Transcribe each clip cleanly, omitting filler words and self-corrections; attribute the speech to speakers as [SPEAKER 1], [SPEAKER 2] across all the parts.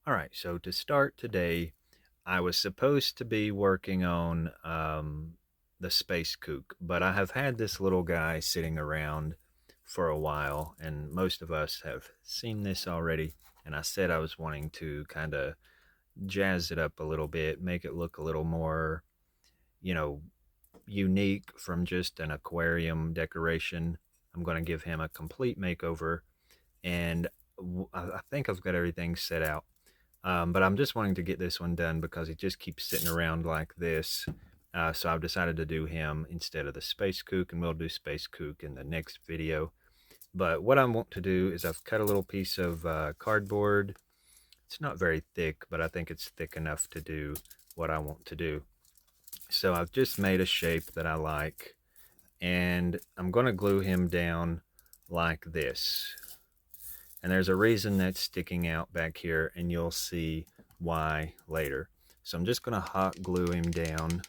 [SPEAKER 1] All right, so to start today, I was supposed to be working on the space kook, but I have had this little guy sitting around for a while, and most of us have seen this already. And I said I was wanting to kind of jazz it up a little bit, make it look a little more, you know, unique from just an aquarium decoration. I'm going to give him a complete makeover, and I think I've got everything set out. But I'm just wanting to get this one done because he just keeps sitting around like this. So I've decided to do him instead of the space kook, and we'll do space kook in the next video. But what I want to do is I've cut a little piece of cardboard. It's not very thick, but I think it's thick enough to do what I want to do. So I've just made a shape that I like, and I'm going to glue him down like this. And there's a reason that's sticking out back here, and you'll see why later. So I'm just going to hot glue him down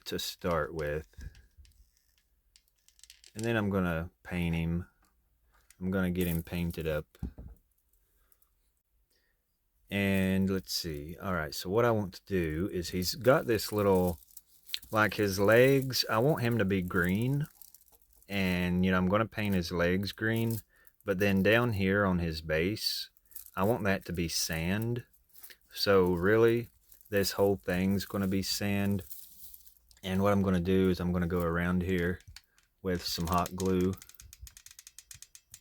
[SPEAKER 1] to start with. And then I'm going to paint him. I'm going to get him painted up. And let's see. All right, so what I want to do is he's got this little, like his legs, I want him to be green. And, I'm going to paint his legs green. But then down here on his base, I want that to be sand. So really, this whole thing's going to be sand. And what I'm going to do is I'm going to go around here with some hot glue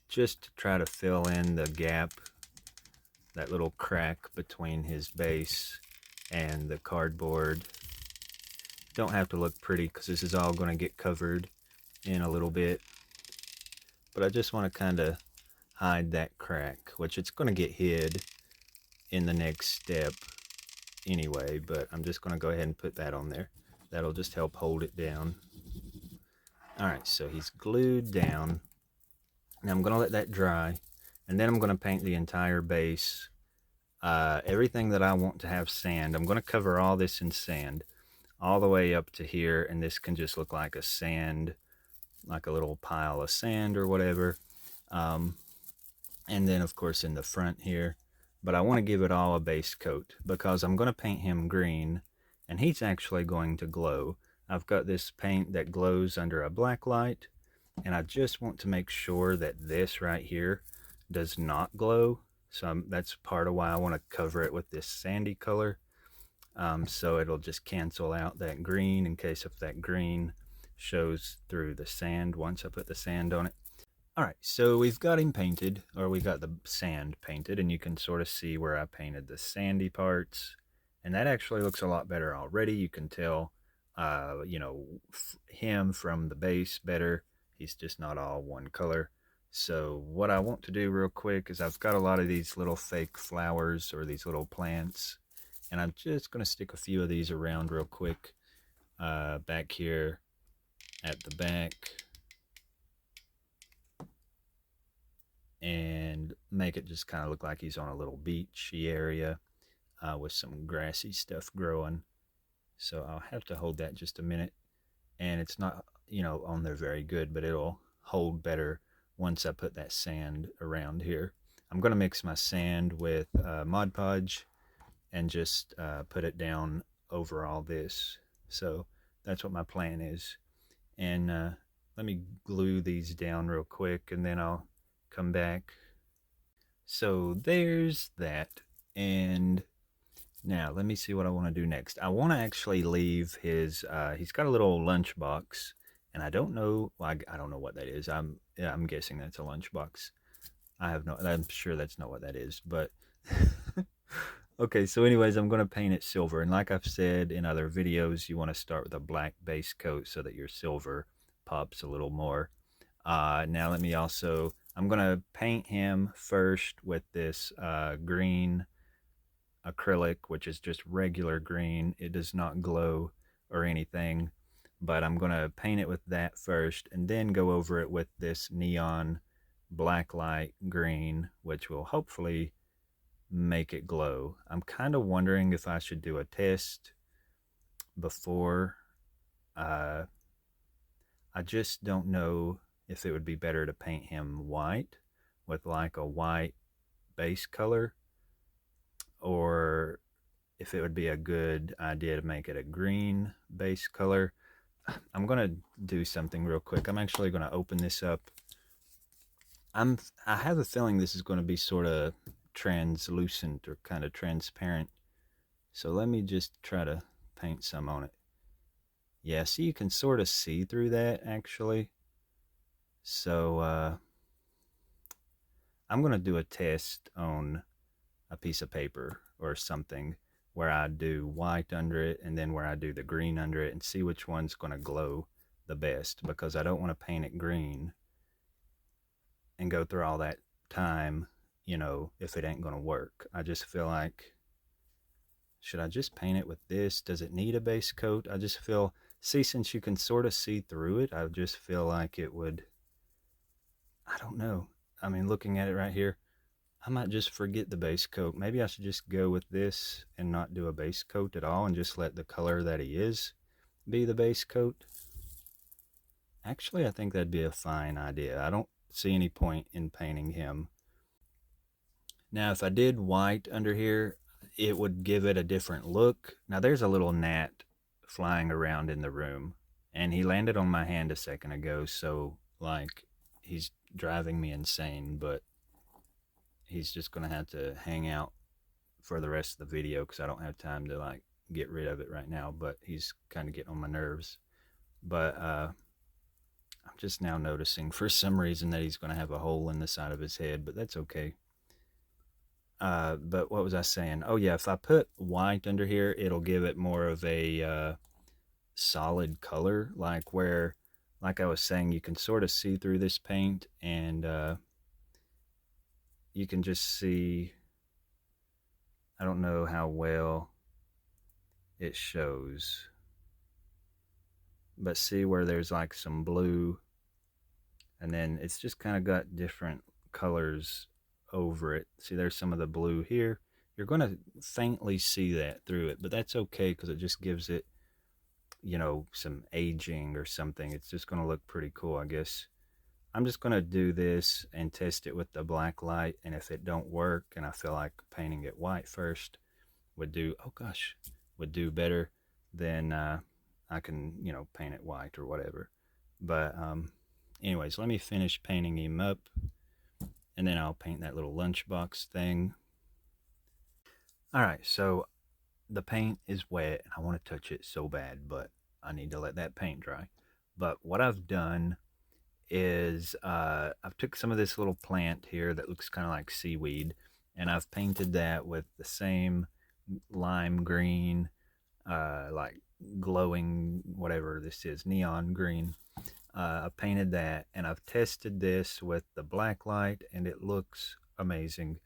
[SPEAKER 1] just to try to fill in the gap, that little crack between his base and the cardboard. Don't have to look pretty because this is all going to get covered in a little bit. But I just want to kind of hide that crack, which it's going to get hid in the next step anyway, but I'm just going to go ahead and put that on there. That'll just help hold it down. Alright, so he's glued down. Now I'm going to let that dry, and then I'm going to paint the entire base. Everything that I want to have sand, I'm going to cover all this in sand all the way up to here, and this can just look like a sand, like a little pile of sand or whatever. And then of course in the front here, but I want to give it all a base coat because I'm going to paint him green, and he's actually going to glow. I've got this paint that glows under a black light, and I just want to make sure that this right here does not glow. So that's part of why I want to cover it with this sandy color, so it'll just cancel out that green in case if that green shows through the sand once I put the sand on it. Alright, so we've got him painted, or we got the sand painted, and you can sort of see where I painted the sandy parts, and that actually looks a lot better already. You can tell, him from the base better. He's just not all one color. So what I want to do real quick is I've got a lot of these little fake flowers or these little plants, and I'm just going to stick a few of these around real quick back here at the back, and make it just kind of look like he's on a little beachy area with some grassy stuff growing. So I'll have to hold that just a minute, and it's not on there very good, but it'll hold better once I put that sand around here. I'm going to mix my sand with Mod Podge and just put it down over all this. So that's what my plan is. And let me glue these down real quick, and then I'll come back. So there's that. And now let me see what I want to do next. I want to actually leave his he's got a little lunchbox, and I don't know, well, I don't know what that is. I'm guessing that's a lunchbox. I'm sure that's not what that is, but okay, so anyways, I'm going to paint it silver, and like I've said in other videos, you want to start with a black base coat so that your silver pops a little more. Now let me also, I'm going to paint him first with this green acrylic, which is just regular green. It does not glow or anything, but I'm going to paint it with that first and then go over it with this neon black light green, which will hopefully make it glow. I'm kind of wondering if I should do a test before. I just don't know if it would be better to paint him white with like a white base color, or if it would be a good idea to make it a green base color. I'm going to do something real quick. I'm actually going to open this up. I have a feeling this is going to be sort of translucent or kind of transparent. So let me just try to paint some on it. Yeah, see, you can sort of see through that actually. So I'm going to do a test on a piece of paper or something where I do white under it and then where I do the green under it and see which one's going to glow the best, because I don't want to paint it green and go through all that time, if it ain't going to work. I just feel like, should I just paint it with this? Does it need a base coat? I just feel, since you can sort of see through it, I just feel like it would, I don't know. I mean, looking at it right here, I might just forget the base coat. Maybe I should just go with this and not do a base coat at all and just let the color that he is be the base coat. Actually, I think that'd be a fine idea. I don't see any point in painting him. Now, if I did white under here, it would give it a different look. Now, there's a little gnat flying around in the room, and he landed on my hand a second ago, so, like, he's driving me insane, but he's just going to have to hang out for the rest of the video because I don't have time to, like, get rid of it right now, but he's kind of getting on my nerves. But I'm just now noticing for some reason that he's going to have a hole in the side of his head, but that's okay. But what was I saying? Oh yeah, if I put white under here, it'll give it more of a solid color, like I was saying, you can sort of see through this paint, and you can just see, I don't know how well it shows, but see where there's like some blue, and then it's just kind of got different colors over it. See, there's some of the blue here. You're going to faintly see that through it, but that's okay because it just gives it, some aging or something. It's just going to look pretty cool, I guess. I'm just going to do this and test it with the black light, and if it don't work and I feel like painting it white first would do, oh gosh, would do better, then I can, paint it white or whatever. But anyways, let me finish painting him up, and then I'll paint that little lunchbox thing. All right, so the paint is wet and I want to touch it so bad, but I need to let that paint dry. But what I've done is I've took some of this little plant here that looks kind of like seaweed, and I've painted that with the same lime green, like glowing, whatever this is, neon green. I've painted that, and I've tested this with the black light, and it looks amazing.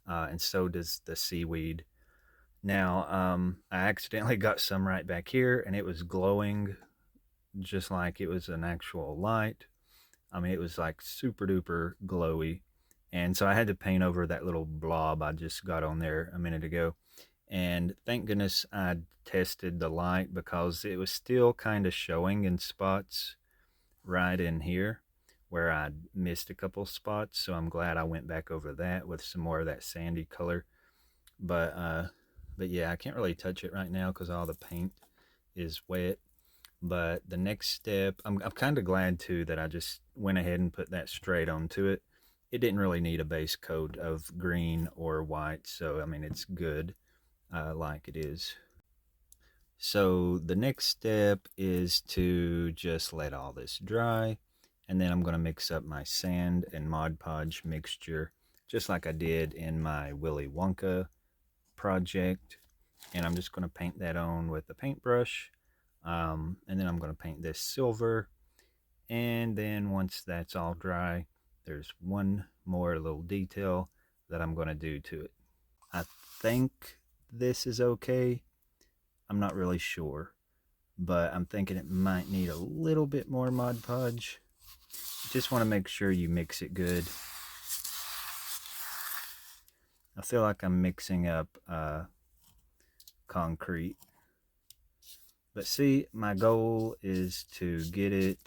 [SPEAKER 1] And so does the seaweed. Now, I accidentally got some right back here, and it was glowing just like it was an actual light. I mean, it was like super duper glowy. And so I had to paint over that little blob I just got on there a minute ago. And thank goodness I tested the light, because it was still kind of showing in spots right in here where I missed a couple spots. So I'm glad I went back over that with some more of that sandy color. But yeah, I can't really touch it right now because all the paint is wet. But the next step, I'm kind of glad too that I just went ahead and put that straight onto it. It didn't really need a base coat of green or white, so I mean, it's good like it is. So the next step is to just let all this dry, and then I'm going to mix up my sand and Mod Podge mixture just like I did in my Willy Wonka project, and I'm just going to paint that on with the paintbrush, and then I'm going to paint this silver, and then once that's all dry, there's one more little detail that I'm going to do to it. I think this is okay. I'm not really sure, but I'm thinking it might need a little bit more Mod Podge. Just want to make sure you mix it good. I feel like I'm mixing up concrete. But see, my goal is to get it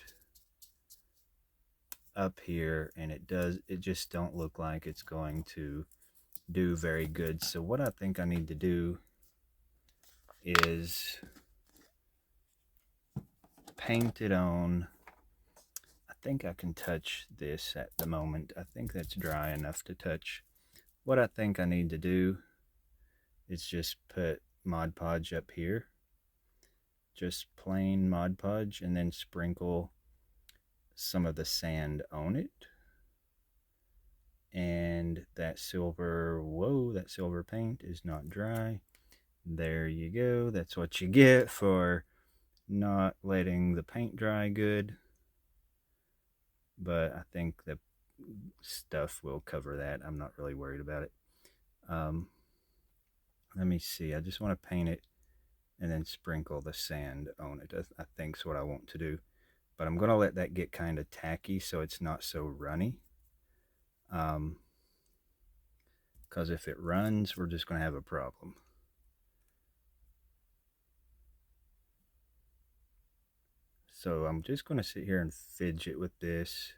[SPEAKER 1] up here, and it just don't look like it's going to do very good. So what I think I need to do is paint it on. I think I can touch this at the moment. I think that's dry enough to touch. What I think I need to do is just put Mod Podge up here. Just plain Mod Podge, and then sprinkle some of the sand on it. And that silver, whoa, that silver paint is not dry. There you go. That's what you get for not letting the paint dry good. But I think the stuff will cover that. I'm not really worried about it. Let me see. I just want to paint it and then sprinkle the sand on it. I think is what I want to do. But I'm going to let that get kind of tacky so it's not so runny. Because if it runs, we're just going to have a problem. So I'm just going to sit here and fidget with this.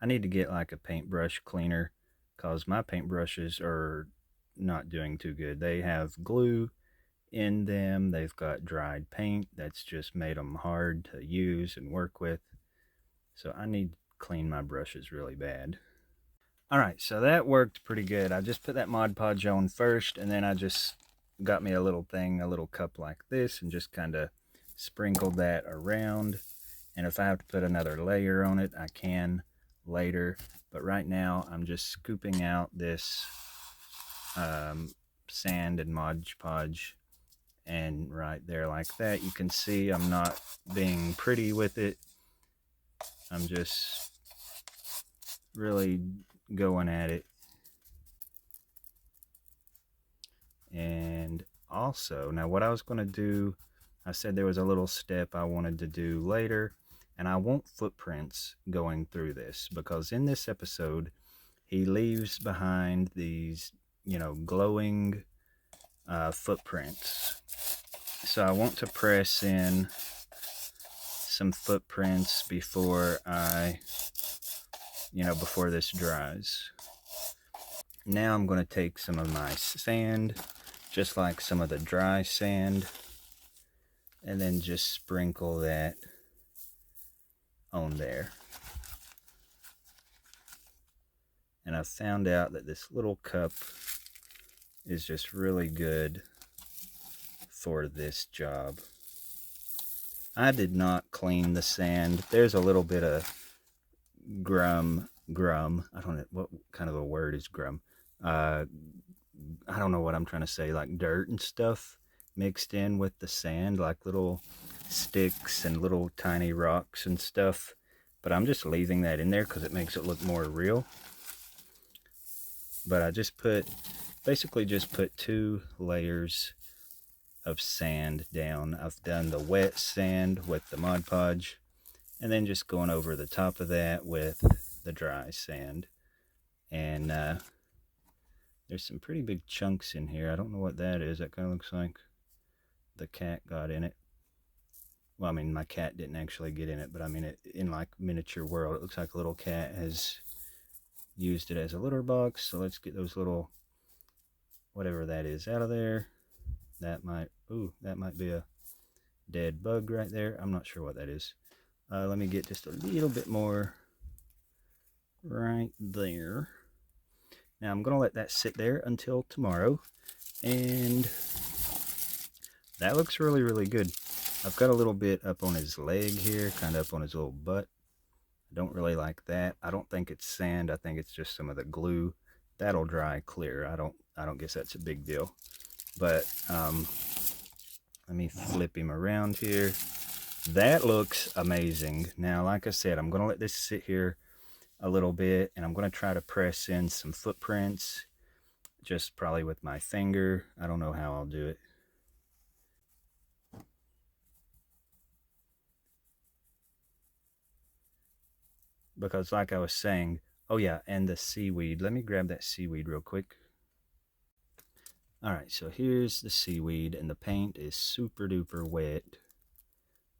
[SPEAKER 1] I need to get like a paintbrush cleaner because my paintbrushes are not doing too good. They have glue in them. They've got dried paint that's just made them hard to use and work with. So I need to clean my brushes really bad. All right, so that worked pretty good. I just put that Mod Podge on first, and then I just got me a little thing, a little cup like this, and just kind of sprinkled that around. And if I have to put another layer on it, I can later. But right now, I'm just scooping out this sand and Mod Podge. And right there like that, you can see I'm not being pretty with it. I'm just really going at it. And also, now what I was going to do, I said there was a little step I wanted to do later, and I want footprints going through this because in this episode he leaves behind these, you know, glowing footprints. So I want to press in some footprints before before this dries. Now I'm going to take some of my sand, just like some of the dry sand, and then just sprinkle that on there. And I found out that this little cup is just really good for this job. I did not clean the sand. There's a little bit of grum. I don't know what kind of a word is grum. I don't know what I'm trying to say, like dirt and stuff mixed in with the sand, like little sticks and little tiny rocks and stuff. But I'm just leaving that in there because it makes it look more real. But I just basically put 2 layers of sand down. I've done the wet sand with the Mod Podge, and then just going over the top of that with the dry sand. And there's some pretty big chunks in here. I don't know what that is. That kind of looks like the cat got in it. Well, I mean, my cat didn't actually get in it, but I mean, in like miniature world, it looks like a little cat has used it as a litter box. So let's get those little, whatever that is, out of there. That might be a dead bug right there. I'm not sure what that is. Let me get just a little bit more right there. Now I'm going to let that sit there until tomorrow. And that looks really, really good. I've got a little bit up on his leg here, kind of up on his little butt. I don't really like that. I don't think it's sand. I think it's just some of the glue. That'll dry clear. I don't guess that's a big deal. But let me flip him around here. That looks amazing. Now, like I said, I'm going to let this sit here a little bit, and I'm going to try to press in some footprints, just probably with my finger. I don't know how I'll do it. Because like I was saying, oh yeah, and the seaweed. Let me grab that seaweed real quick. Alright, so here's the seaweed, and the paint is super duper wet.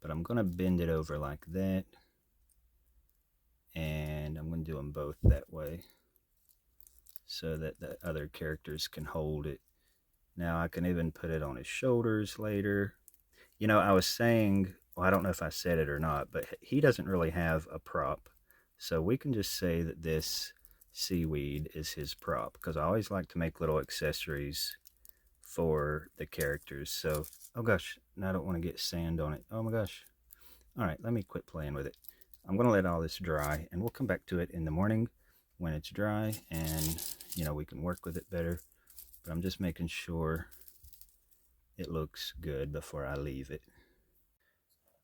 [SPEAKER 1] But I'm going to bend it over like that. And and I'm going to do them both that way so that the other characters can hold it. Now I can even put it on his shoulders later. You know, I was saying, well, I don't know if I said it or not, but he doesn't really have a prop. So we can just say that this seaweed is his prop, because I always like to make little accessories for the characters. So, oh gosh, now I don't want to get sand on it. Oh my gosh. All right, let me quit playing with it. I'm going to let all this dry, and we'll come back to it in the morning when it's dry, and, you know, we can work with it better. But I'm just making sure it looks good before I leave it.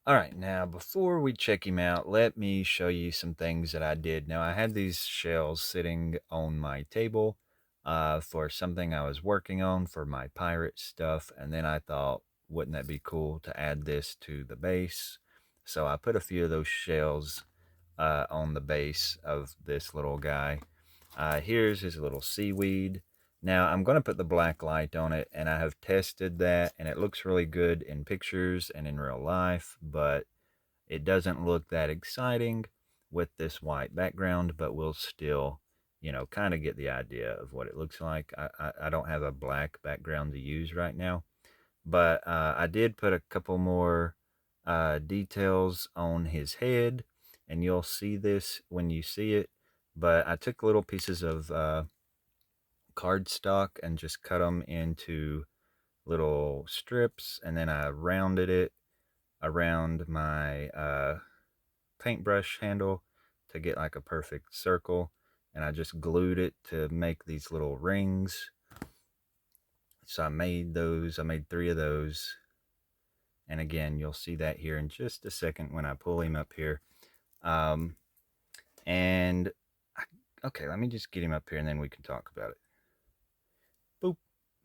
[SPEAKER 1] All right, now before we check him out, let me show you some things that I did. Now, I had these shells sitting on my table for something I was working on for my pirate stuff, and then I thought, wouldn't that be cool to add this to the base? So I put a few of those shells on the base of this little guy. Here's his little seaweed. Now I'm going to put the black light on it, and I have tested that, and it looks really good in pictures and in real life, but it doesn't look that exciting with this white background, but we'll still, you know, kind of get the idea of what it looks like. I don't have a black background to use right now, but I did put a couple more details on his head, and you'll see this when you see it. But I took little pieces of cardstock and just cut them into little strips, and then I rounded it around my paintbrush handle to get like a perfect circle, and I just glued it to make these little rings. So I made those. I made 3 of those, and again, you'll see that here in just a second when I pull him up here. um and okay, let me just get him up here and then we can talk about it. Boop,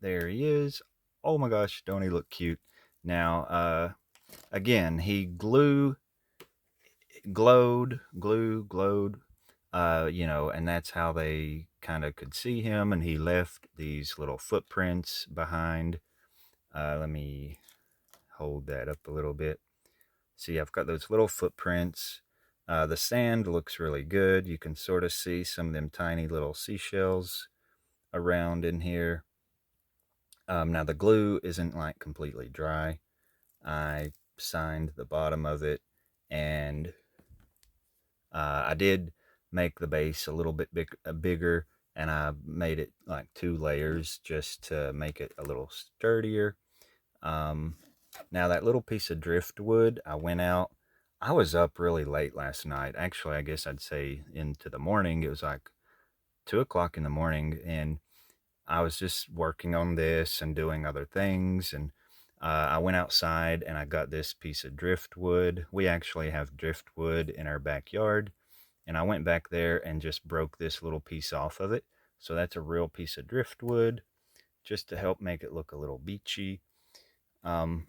[SPEAKER 1] there he is. Oh my gosh, don't he look cute? Now again, he glowed, you know, and that's how they kind of could see him, and he left these little footprints behind. Let me hold that up a little bit. See, I've got those little footprints. The sand looks really good. You can sort of see some of them tiny little seashells around in here. Now the glue isn't like completely dry. I signed the bottom of it, and I did make the base a little bit bigger, and I made it like 2 layers just to make it a little sturdier. Now that little piece of driftwood, I went out. I was up really late last night. Actually, I guess I'd say into the morning. It was like 2 o'clock in the morning, and I was just working on this and doing other things. And I went outside and I got this piece of driftwood. We actually have driftwood in our backyard, and I went back there and just broke this little piece off of it. So that's a real piece of driftwood, just to help make it look a little beachy. Um,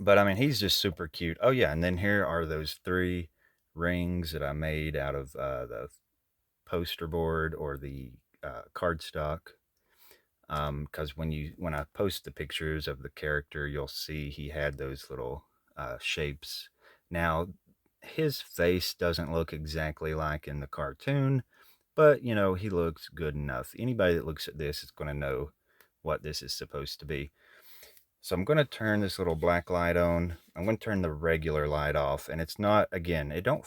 [SPEAKER 1] but I mean, he's just super cute. Oh yeah, and then here are those 3 rings that I made out of the poster board or the cardstock. Because when I post the pictures of the character, you'll see he had those little shapes. Now, his face doesn't look exactly like in the cartoon, but you know, he looks good enough. Anybody that looks at this is going to know what this is supposed to be. So I'm going to turn this little black light on. I'm going to turn the regular light off, and it's not, again, it don't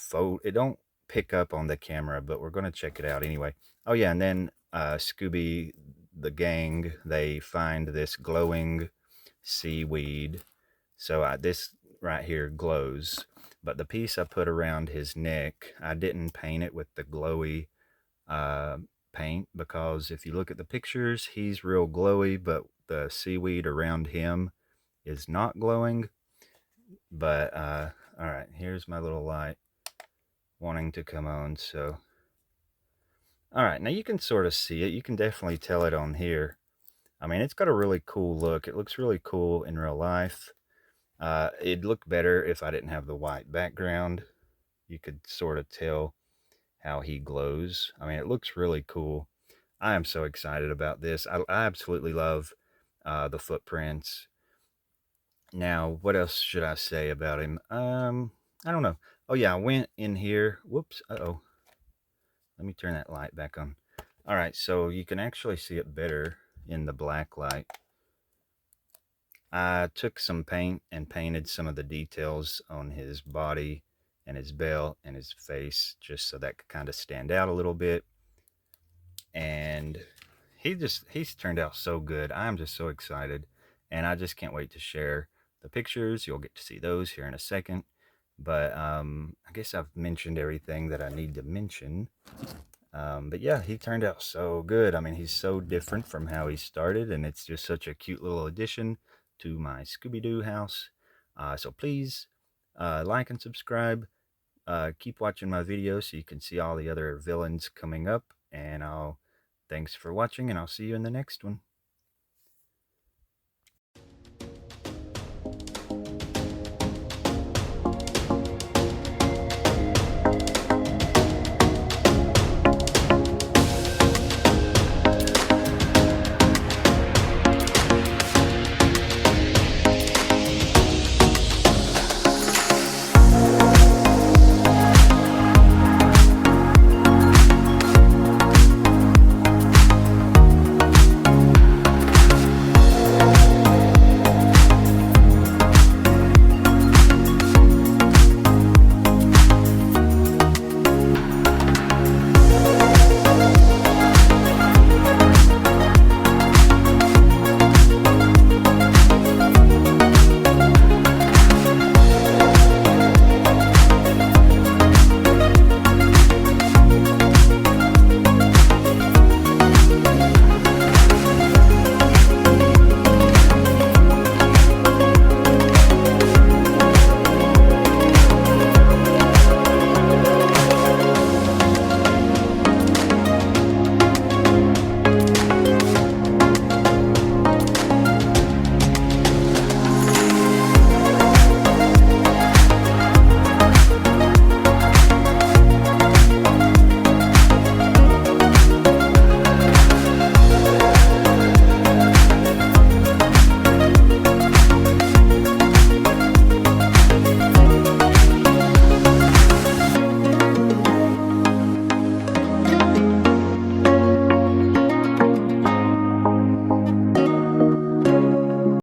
[SPEAKER 1] pick up on the camera, but we're going to check it out anyway. Oh yeah, and then Scooby, the gang, they find this glowing seaweed. So this right here glows, but the piece I put around his neck, I didn't paint it with the glowy uh, paint, because if you look at the pictures, he's real glowy, but the seaweed around him is not glowing. But all right, here's my little light wanting to come on. So all right, now you can sort of see it. You can definitely tell it on here. I mean, it's got a really cool look. It looks really cool in real life. It'd look better if I didn't have the white background. You could sort of tell how he glows. I mean, it looks really cool. I am so excited about this. I absolutely love the footprints. Now, what else should I say about him? I don't know. Oh yeah, I went in here. Whoops. Uh-oh. Let me turn that light back on. All right, so you can actually see it better in the black light. I took some paint and painted some of the details on his body and his belt and his face just so that could kind of stand out a little bit. And he's turned out so good. I'm just so excited, and I just can't wait to share the pictures. You'll get to see those here in a second. But I guess I've mentioned everything that I need to mention. But yeah, he turned out so good. I mean, he's so different from how he started, and it's just such a cute little addition to my Scooby Doo house. So please like and subscribe. Keep watching my videos so you can see all the other villains coming up. And thanks for watching, and I'll see you in the next one.